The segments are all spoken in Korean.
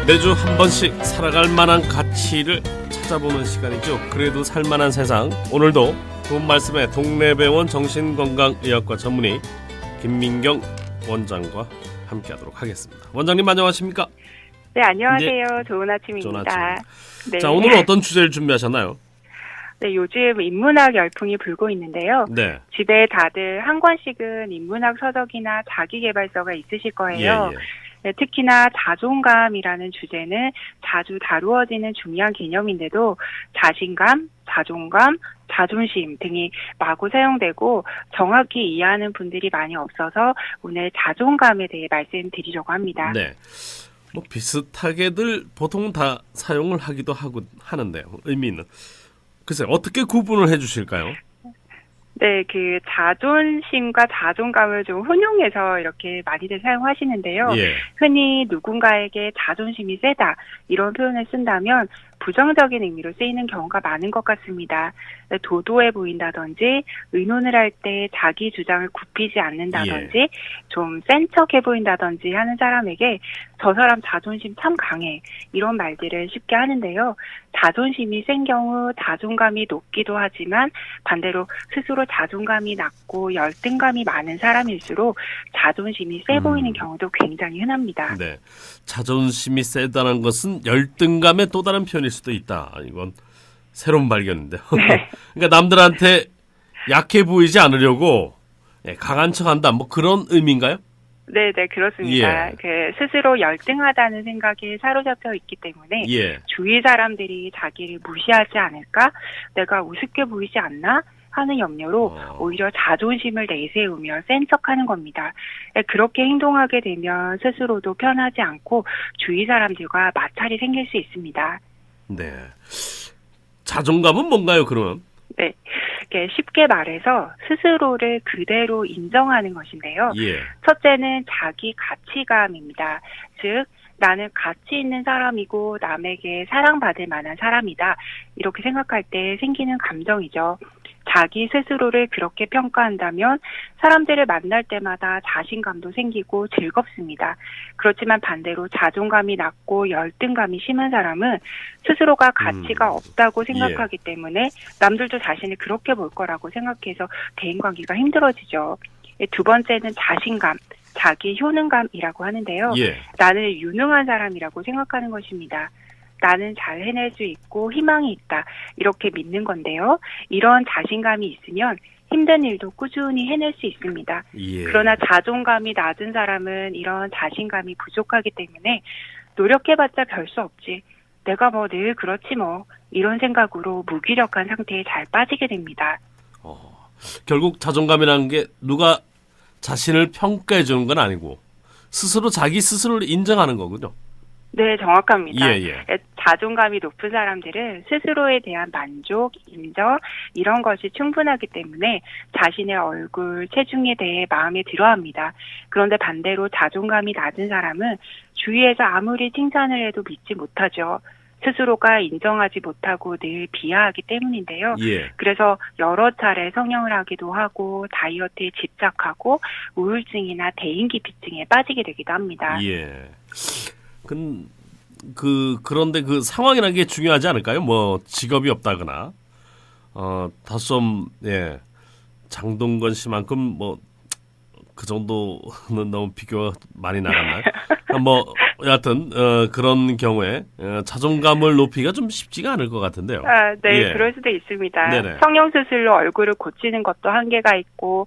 매주 한 번씩 살아갈 만한 가치를 찾아보는 시간이죠. 그래도 살만한 세상. 오늘도 좋은 말씀에 동네병원 정신건강의학과 전문의 김민경 원장과 함께하도록 하겠습니다. 원장님 안녕하십니까? 네, 안녕하세요. 네. 좋은 아침입니다. 좋은 아침. 네. 자, 오늘은 어떤 주제를 준비하셨나요? 네, 요즘 인문학 열풍이 불고 있는데요. 네. 집에 다들 한 권씩은 인문학 서적이나 자기계발서가 있으실 거예요. 예. 네, 특히나 자존감이라는 주제는 자주 다루어지는 중요한 개념인데도 자신감, 자존감, 자존심 등이 마구 사용되고 정확히 이해하는 분들이 많이 없어서 오늘 자존감에 대해 말씀드리려고 합니다. 네. 뭐 비슷하게들 보통 다 사용을 하기도 하는데 의미는 글쎄 어떻게 구분을 해주실까요? 네, 그 자존심과 자존감을 좀 혼용해서 이렇게 많이들 사용하시는데요. 예. 흔히 누군가에게 자존심이 세다 이런 표현을 쓴다면 부정적인 의미로 쓰이는 경우가 많은 것 같습니다. 도도해 보인다든지 의논을 할 때 자기 주장을 굽히지 않는다든지 예. 좀 센 척해 보인다든지 하는 사람에게 저 사람 자존심 참 강해 이런 말들을 쉽게 하는데요. 자존심이 센 경우 자존감이 높기도 하지만 반대로 스스로 자존감이 낮고 열등감이 많은 사람일수록 자존심이 세 보이는 경우도 굉장히 흔합니다. 네. 자존심이 세다는 것은 열등감의 또 다른 표현일 수도 있다. 이건 새로운 발견인데요. 네. 그러니까 남들한테 약해 보이지 않으려고 강한 척한다. 뭐 그런 의미인가요? 네, 그렇습니다. 예. 그 스스로 열등하다는 생각에 사로잡혀 있기 때문에 예. 주위 사람들이 자기를 무시하지 않을까? 내가 우습게 보이지 않나? 하는 염려로 오히려 자존심을 내세우며 센 척하는 겁니다. 그렇게 행동하게 되면 스스로도 편하지 않고 주위 사람들과 마찰이 생길 수 있습니다. 네. 자존감은 뭔가요, 그러면? 네. 쉽게 말해서 스스로를 그대로 인정하는 것인데요. 예. 첫째는 자기 가치감입니다. 즉, 나는 가치 있는 사람이고 남에게 사랑받을 만한 사람이다. 이렇게 생각할 때 생기는 감정이죠. 자기 스스로를 그렇게 평가한다면 사람들을 만날 때마다 자신감도 생기고 즐겁습니다. 그렇지만 반대로 자존감이 낮고 열등감이 심한 사람은 스스로가 가치가 없다고 생각하기 때문에 남들도 자신을 그렇게 볼 거라고 생각해서 대인관계가 힘들어지죠. 두 번째는 자신감, 자기 효능감이라고 하는데요. 예. 나는 유능한 사람이라고 생각하는 것입니다. 나는 잘 해낼 수 있고 희망이 있다. 이렇게 믿는 건데요. 이런 자신감이 있으면 힘든 일도 꾸준히 해낼 수 있습니다. 예. 그러나 자존감이 낮은 사람은 이런 자신감이 부족하기 때문에 노력해봤자 별 수 없지. 내가 뭐 늘 그렇지 뭐. 이런 생각으로 무기력한 상태에 잘 빠지게 됩니다. 결국 자존감이라는 게 누가 자신을 평가해 주는 건 아니고 스스로 자기 스스로를 인정하는 거군요. 네, 정확합니다. 예. 자존감이 높은 사람들은 스스로에 대한 만족, 인정 이런 것이 충분하기 때문에 자신의 얼굴, 체중에 대해 마음에 들어합니다. 그런데 반대로 자존감이 낮은 사람은 주위에서 아무리 칭찬을 해도 믿지 못하죠. 스스로가 인정하지 못하고 늘 비하하기 때문인데요. 예. 그래서 여러 차례 성형을 하기도 하고 다이어트에 집착하고 우울증이나 대인기피증에 빠지게 되기도 합니다. 예. 그런데 그 상황이라는 게 중요하지 않을까요? 뭐 직업이 없다거나 다소 좀 장동건 씨만큼 뭐 그 정도는 너무 비교가 많이 나갔나요? 뭐 여하튼 그런 경우에 자존감을 높이기가 좀 쉽지가 않을 것 같은데요. 네, 예. 그럴 수도 있습니다. 네네. 성형수술로 얼굴을 고치는 것도 한계가 있고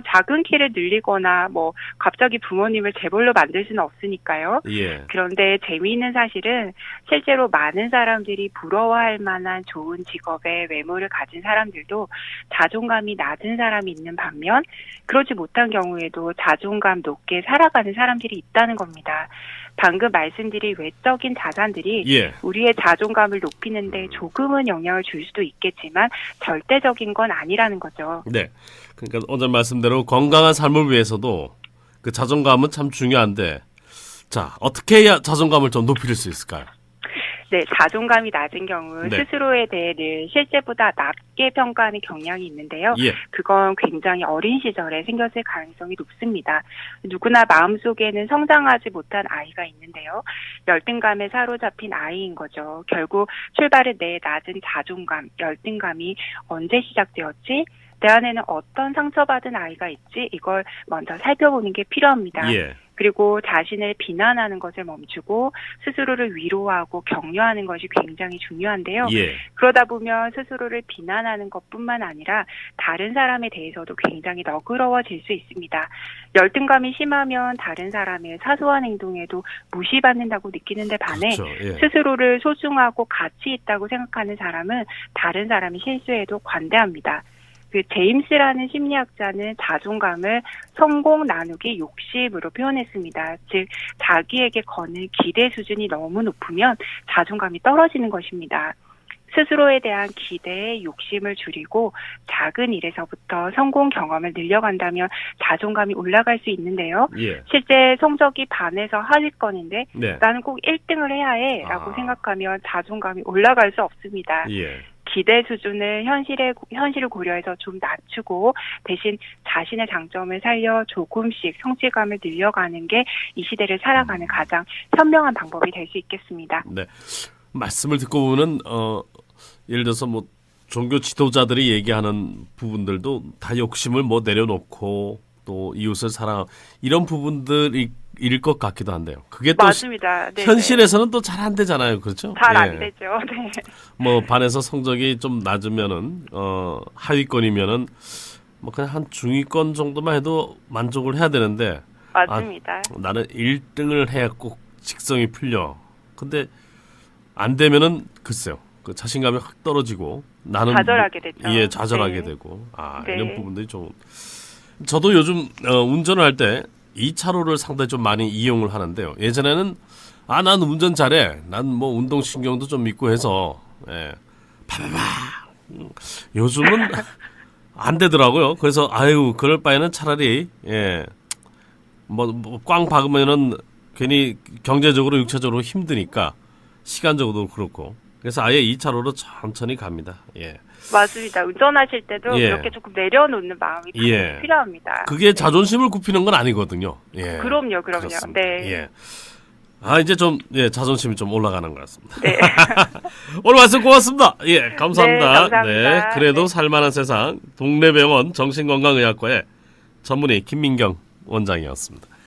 작은 키를 늘리거나 뭐 갑자기 부모님을 재벌로 만들 수는 없으니까요. 예. 그런데 재미있는 사실은 실제로 많은 사람들이 부러워할 만한 좋은 직업의 외모를 가진 사람들도 자존감이 낮은 사람이 있는 반면 그러지 못한 경우에도 자존감 높게 살아가는 사람들이 있다는 겁니다. 방금 말씀드린 외적인 자산들이 예. 우리의 자존감을 높이는 데 조금은 영향을 줄 수도 있겠지만 절대적인 건 아니라는 거죠. 네. 그러니까 오늘 말씀대로 건강한 삶을 위해서도 그 자존감은 참 중요한데 자, 어떻게 해야 자존감을 좀 높일 수 있을까요? 네, 자존감이 낮은 경우 네. 스스로에 대해 늘 실제보다 낮게 평가하는 경향이 있는데요. 예. 그건 굉장히 어린 시절에 생겼을 가능성이 높습니다. 누구나 마음속에는 성장하지 못한 아이가 있는데요. 열등감에 사로잡힌 아이인 거죠. 결국 출발은 내 낮은 자존감, 열등감이 언제 시작되었지? 내 안에는 어떤 상처받은 아이가 있지? 이걸 먼저 살펴보는 게 필요합니다. 예. 그리고 자신을 비난하는 것을 멈추고 스스로를 위로하고 격려하는 것이 굉장히 중요한데요. 예. 그러다 보면 스스로를 비난하는 것뿐만 아니라 다른 사람에 대해서도 굉장히 너그러워질 수 있습니다. 열등감이 심하면 다른 사람의 사소한 행동에도 무시받는다고 느끼는데 반해 그렇죠. 예. 스스로를 소중하고 가치 있다고 생각하는 사람은 다른 사람이 실수해도 관대합니다. 그 제임스라는 심리학자는 자존감을 성공 나누기 욕심으로 표현했습니다. 즉 자기에게 거는 기대 수준이 너무 높으면 자존감이 떨어지는 것입니다. 스스로에 대한 기대에 욕심을 줄이고 작은 일에서부터 성공 경험을 늘려간다면 자존감이 올라갈 수 있는데요. 예. 실제 성적이 반에서 하위권인데 네. 나는 꼭 1등을 해야 해라고 생각하면 자존감이 올라갈 수 없습니다. 예. 기대 수준을 현실을 고려해서 좀 낮추고 대신 자신의 장점을 살려 조금씩 성취감을 늘려가는 게 이 시대를 살아가는 가장 현명한 방법이 될 수 있겠습니다. 네. 말씀을 듣고 보면 예를 들어서 뭐 종교 지도자들이 얘기하는 부분들도 다 욕심을 뭐 내려놓고 또 이웃을 사랑 이런 부분들일 것 같기도 한데요. 그게 또 맞습니다. 네네. 현실에서는 또 잘 안 되잖아요. 그렇죠? 잘 안 예. 되죠. 네. 뭐 반에서 성적이 좀 낮으면은 하위권이면은 뭐 그냥 한 중위권 정도만 해도 만족을 해야 되는데 맞습니다. 나는 1등을 해야 꼭 직성이 풀려. 근데 안 되면은 글쎄요. 그 자신감이 확 떨어지고 나는 좌절하게 되죠. 예, 좌절하게 네. 되고 네. 이런 부분들이 좀 저도 요즘 운전을 할 때 2차로를 상당히 좀 많이 이용을 하는데요. 예전에는 난 운전 잘해. 난 뭐 운동신경도 좀 있고 해서 예. 파파파. 요즘은 안 되더라고요. 그래서 아유 그럴 바에는 차라리 꽝 박으면은 괜히 경제적으로 육체적으로 힘드니까 시간적으로도 그렇고 그래서 아예 2차로로 천천히 갑니다. 예. 맞습니다. 운전하실 때도 예. 그렇게 조금 내려놓는 마음이 예. 필요합니다. 그게 자존심을 굽히는 건 아니거든요. 예. 그럼요. 그렇습니다. 네. 예. 이제 좀 자존심이 좀 올라가는 것 같습니다. 네. 오늘 말씀 고맙습니다. 예, 감사합니다. 네, 감사합니다. 그래도 네. 살만한 세상 동래병원 정신건강의학과의 전문의 김민경 원장이었습니다.